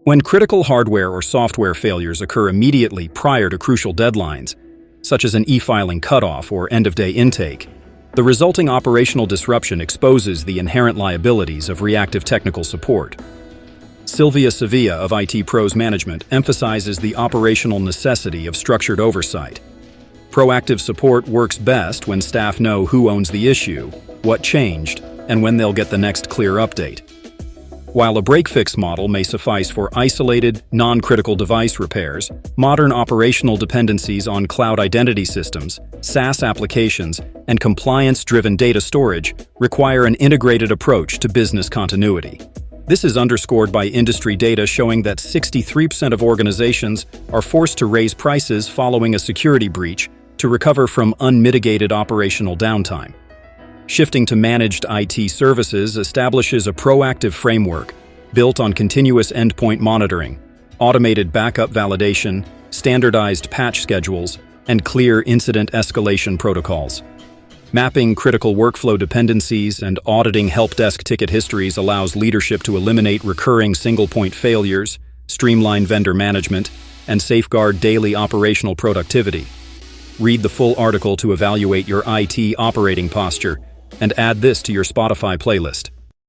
When critical hardware or software failures occur immediately prior to crucial deadlines, such as an e-filing cutoff or end-of-day intake, the resulting operational disruption exposes the inherent liabilities of reactive technical support. Sylvia Sevilla of IT Pros Management emphasizes the operational necessity of structured oversight. Proactive support works best when staff know who owns the issue, what changed, and when they'll get the next clear update. While a break-fix model may suffice for isolated, non-critical device repairs, modern operational dependencies on cloud identity systems, SaaS applications, and compliance-driven data storage require an integrated approach to business continuity. This is underscored by industry data showing that 63% of organizations are forced to raise prices following a security breach to recover from unmitigated operational downtime. Shifting to managed IT services establishes a proactive framework built on continuous endpoint monitoring, automated backup validation, standardized patch schedules, and clear incident escalation protocols. Mapping critical workflow dependencies and auditing helpdesk ticket histories allows leadership to eliminate recurring single-point failures, streamline vendor management, and safeguard daily operational productivity. Read the full article to evaluate your IT operating posture, and add this to your Spotify playlist.